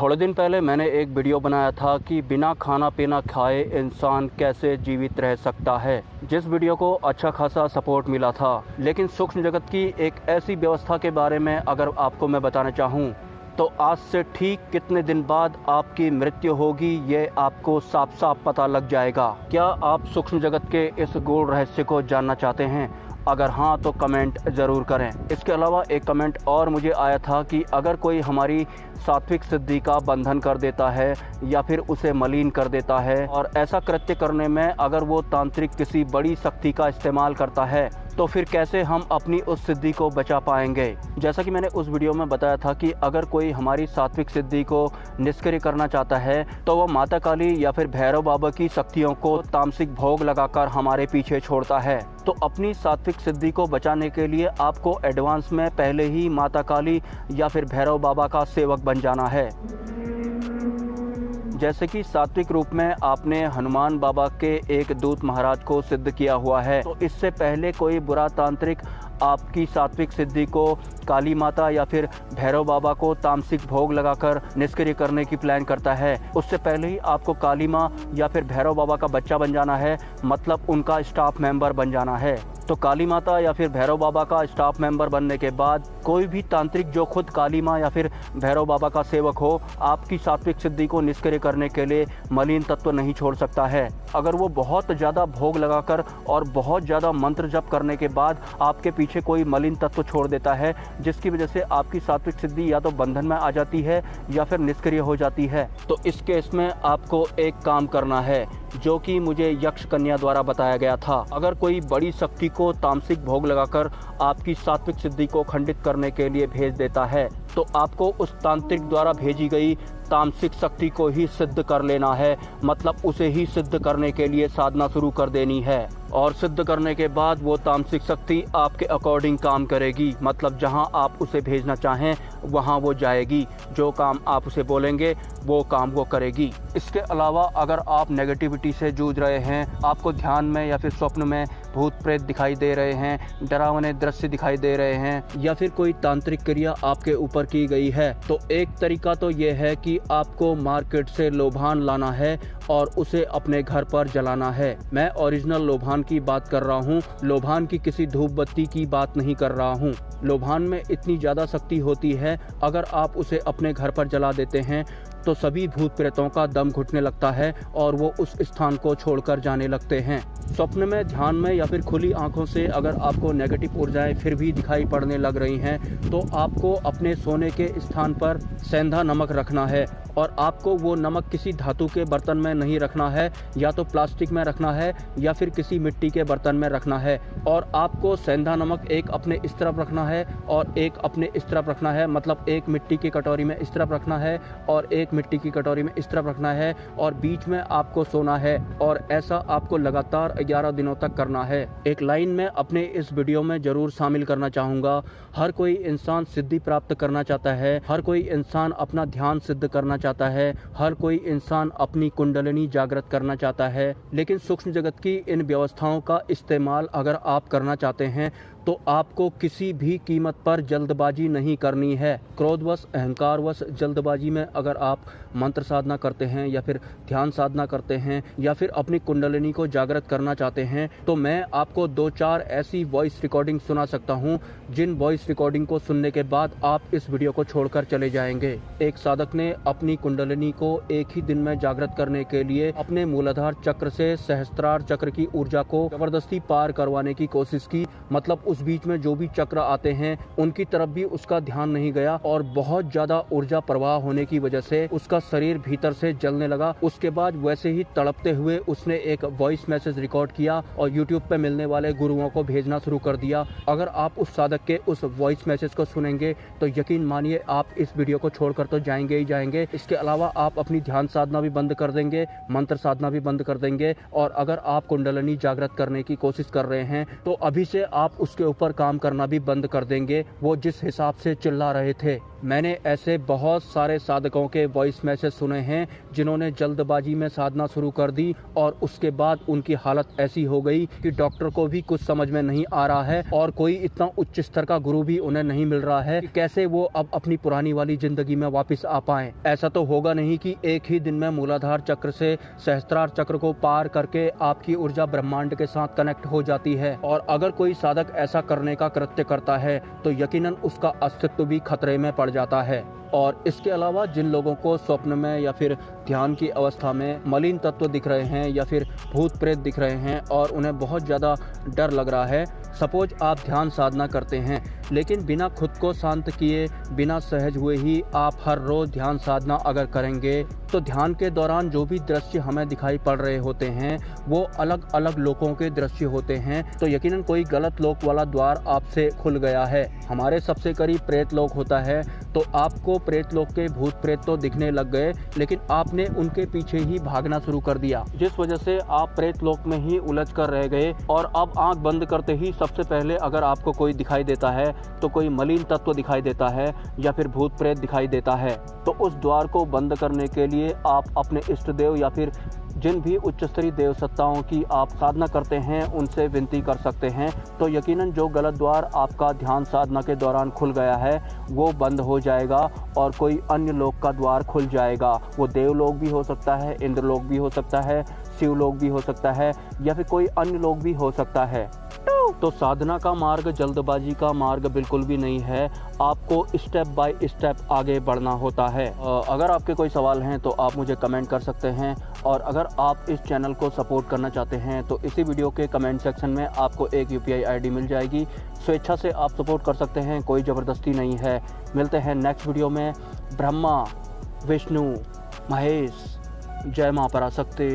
थोड़े दिन पहले मैंने एक वीडियो बनाया था कि बिना खाना पीना खाए इंसान कैसे जीवित रह सकता है, जिस वीडियो को अच्छा खासा सपोर्ट मिला था। लेकिन सूक्ष्म जगत की एक ऐसी व्यवस्था के बारे में अगर आपको मैं बताना चाहूँ तो आज से ठीक कितने दिन बाद आपकी मृत्यु होगी ये आपको साफ साफ पता लग जाएगा। क्या आप सूक्ष्म जगत के इस गूढ़ रहस्य को जानना चाहते हैं? अगर हाँ तो कमेंट ज़रूर करें। इसके अलावा एक कमेंट और मुझे आया था कि अगर कोई हमारी सात्विक सिद्धि का बंधन कर देता है या फिर उसे मलिन कर देता है और ऐसा कृत्य करने में अगर वो तांत्रिक किसी बड़ी शक्ति का इस्तेमाल करता है तो फिर कैसे हम अपनी उस सिद्धि को बचा पाएंगे। जैसा कि मैंने उस वीडियो में बताया था कि अगर कोई हमारी सात्विक सिद्धि को निष्क्रिय करना चाहता है तो वह माता काली या फिर भैरव बाबा की शक्तियों को तामसिक भोग लगाकर हमारे पीछे छोड़ता है। तो अपनी सात्विक सिद्धि को बचाने के लिए आपको एडवांस में पहले ही माता काली या फिर भैरव बाबा का सेवक बन जाना है। जैसे कि सात्विक रूप में आपने हनुमान बाबा के एक दूत महाराज को सिद्ध किया हुआ है, तो इससे पहले कोई बुरा तांत्रिक आपकी सात्विक सिद्धि को काली माता या फिर भैरव बाबा को तामसिक भोग लगाकर निष्क्रिय करने की प्लान करता है, उससे पहले ही आपको काली माँ या फिर भैरव बाबा का बच्चा बन जाना है, मतलब उनका स्टाफ मेंबर बन जाना है। तो काली माता या फिर भैरव बाबा का स्टाफ मेंबर बनने के बाद कोई भी तांत्रिक जो खुद काली माँ या फिर भैरव बाबा का सेवक हो, आपकी सात्विक सिद्धि को निष्क्रिय करने के लिए मलिन तत्व नहीं छोड़ सकता है। अगर वो बहुत ज़्यादा भोग लगाकर और बहुत ज़्यादा मंत्र जप करने के बाद आपके पीछे कोई मलिन तत्व छोड़ देता है, जिसकी वजह से आपकी सात्विक सिद्धि या तो बंधन में आ जाती है या फिर निष्क्रिय हो जाती है, तो इस केस में आपको एक काम करना है जो कि मुझे यक्ष कन्या द्वारा बताया गया था। अगर कोई बड़ी शक्ति को तामसिक भोग लगाकर आपकी सात्विक सिद्धि को खंडित करने के लिए भेज देता है तो आपको उस तांत्रिक द्वारा भेजी गई तामसिक शक्ति को ही सिद्ध कर लेना है, मतलब उसे ही सिद्ध करने के लिए साधना शुरू कर देनी है। और सिद्ध करने के बाद वो तामसिक शक्ति आपके अकॉर्डिंग काम करेगी, मतलब जहां आप उसे भेजना चाहें वहां वो जाएगी, जो काम आप उसे बोलेंगे वो काम वो करेगी। इसके अलावा अगर आप नेगेटिविटी से जूझ रहे हैं, आपको ध्यान में या फिर स्वप्न में भूत प्रेत दिखाई दे रहे हैं, डरावने दृश्य दिखाई दे रहे हैं या फिर कोई तांत्रिक क्रिया आपके ऊपर की गई है, तो एक तरीका तो ये है कि आपको मार्केट से लोभान लाना है और उसे अपने घर पर जलाना है। मैं ओरिजिनल लोभान की बात कर रहा हूँ, लोभान की किसी धूप बत्ती की बात नहीं कर रहा हूँ। लोभान में इतनी ज़्यादा शक्ति होती है, अगर आप उसे अपने घर पर जला देते हैं तो सभी भूत प्रेतों का दम घुटने लगता है और वो उस स्थान को छोड़कर जाने लगते हैं। स्वप्न में, ध्यान में या फिर खुली आंखों से अगर आपको नेगेटिव ऊर्जाएं फिर भी दिखाई पड़ने लग रही हैं तो आपको अपने सोने के स्थान पर सेंधा नमक रखना है और आपको वो नमक किसी धातु के बर्तन में नहीं रखना है, या तो प्लास्टिक में रखना है या फिर किसी मिट्टी के बर्तन में रखना है। और आपको सेंधा नमक एक अपने इस तरफ रखना है और एक अपने इस तरफ रखना है, मतलब एक मिट्टी की कटोरी में इस तरफ रखना है और एक मिट्टी की कटोरी में इस तरफ रखना है और बीच में आपको सोना है। और ऐसा आपको लगातार 11 दिनों तक करना है। एक लाइन में अपने इस वीडियो में जरूर शामिल करना चाहूँगा, हर कोई इंसान सिद्धि प्राप्त करना चाहता है, हर कोई इंसान अपना ध्यान सिद्ध करना चाहता है, हर कोई इंसान अपनी कुंडलिनी जागृत करना चाहता है, लेकिन सूक्ष्म जगत की इन व्यवस्थाओं का इस्तेमाल अगर आप करना चाहते हैं तो आपको किसी भी कीमत पर जल्दबाजी नहीं करनी है। क्रोधवश, अहंकारवश जल्दबाजी में अगर आप मंत्र साधना करते हैं या फिर ध्यान साधना करते हैं या फिर अपनी कुंडलिनी को जागृत करना चाहते हैं तो मैं आपको 2-4 ऐसी वॉइस रिकॉर्डिंग सुना सकता हूं, जिन वॉइस रिकॉर्डिंग को सुनने के बाद आप इस वीडियो को छोड़कर चले जाएंगे। एक साधक ने अपनी कुंडलिनी को एक ही दिन में जागृत करने के लिए अपने मूलाधार चक्र से सहस्त्रार चक्र की ऊर्जा को जबरदस्ती पार करवाने की कोशिश की, मतलब उस बीच में जो भी चक्र आते हैं उनकी तरफ भी उसका ध्यान नहीं गया और बहुत ज्यादा ऊर्जा प्रवाह होने की वजह से उसका शरीर भीतर से जलने लगा। उसके बाद वैसे ही तड़पते हुए उसने एक वॉइस मैसेज रिकॉर्ड किया और यूट्यूब पे मिलने वाले गुरुओं को भेजना शुरू कर दिया। अगर आप उस साधक के उस वॉइस मैसेज को सुनेंगे तो यकीन मानिए आप इस वीडियो को छोड़कर तो जाएंगे ही जाएंगे। इसके अलावा आप अपनी ध्यान साधना भी बंद कर देंगे, मंत्र साधना भी बंद कर देंगे। और अगर आप कुंडलिनी जागृत करने की कोशिश कर रहे हैं तो अभी से आप उसके उसके ऊपर काम करना भी बंद कर देंगे। वो जिस हिसाब से चिल्ला रहे थे, मैंने ऐसे बहुत सारे साधकों के वॉइस मैसेज सुने हैं जिन्होंने जल्दबाजी में साधना शुरू कर दी और उसके बाद उनकी हालत ऐसी हो गई कि डॉक्टर को भी कुछ समझ में नहीं आ रहा है और कोई इतना उच्च स्तर का गुरु भी उन्हें नहीं मिल रहा है कि कैसे वो अब अपनी पुरानी वाली जिंदगी में वापस आ पाएं। ऐसा तो होगा नहीं कि एक ही दिन में मूलाधार चक्र से सहस्त्रार चक्र को पार करके आपकी ऊर्जा ब्रह्मांड के साथ कनेक्ट हो जाती है। और अगर कोई साधक ऐसा करने का कृत्य करता है तो यकीनन उसका अस्तित्व भी खतरे में पड़ जाता है। और इसके अलावा जिन लोगों को स्वप्न में या फिर ध्यान की अवस्था में मलिन तत्व दिख रहे हैं या फिर भूत प्रेत दिख रहे हैं और उन्हें बहुत ज़्यादा डर लग रहा है, सपोज आप ध्यान साधना करते हैं लेकिन बिना खुद को शांत किए, बिना सहज हुए ही आप हर रोज ध्यान साधना अगर करेंगे तो ध्यान के दौरान जो भी दृश्य हमें दिखाई पड़ रहे होते हैं वो अलग अलग लोकों के दृश्य होते हैं। तो यकीनन कोई गलत लोक वाला द्वार आपसे खुल गया है। हमारे सबसे करीब प्रेत लोक होता है, तो आपको प्रेत लोक के भूत प्रेत तो दिखने लग गए लेकिन आपने उनके पीछे ही भागना शुरू कर दिया, जिस वजह से आप प्रेत लोक में ही उलझ कर रह गए। और अब आंख बंद करते ही सबसे पहले अगर आपको कोई दिखाई देता है तो कोई मलिन तत्व दिखाई देता है या फिर भूत प्रेत दिखाई देता है, तो उस द्वार को बंद करने के लिए आप अपने इष्ट देव या फिर जिन भी उच्च स्तरीय देव सत्ताओं की आप साधना करते हैं उनसे विनती कर सकते हैं। तो यकीनन जो गलत द्वार आपका ध्यान साधना के दौरान खुल गया है वो बंद हो जाएगा और कोई अन्य लोक का द्वार खुल जाएगा। वो देवलोक भी हो सकता है, इंद्रलोक भी हो सकता है, शिवलोक भी हो सकता है या फिर कोई अन्य लोक भी हो सकता है। तो साधना का मार्ग जल्दबाजी का मार्ग बिल्कुल भी नहीं है, आपको स्टेप बाय स्टेप आगे बढ़ना होता है। अगर आपके कोई सवाल हैं तो आप मुझे कमेंट कर सकते हैं और अगर आप इस चैनल को सपोर्ट करना चाहते हैं तो इसी वीडियो के कमेंट सेक्शन में आपको एक UPI ID मिल जाएगी। स्वेच्छा से आप सपोर्ट कर सकते हैं, कोई ज़बरदस्ती नहीं है। मिलते हैं नेक्स्ट वीडियो में। ब्रह्मा, विष्णु, महेश, जय मां पराशक्ति।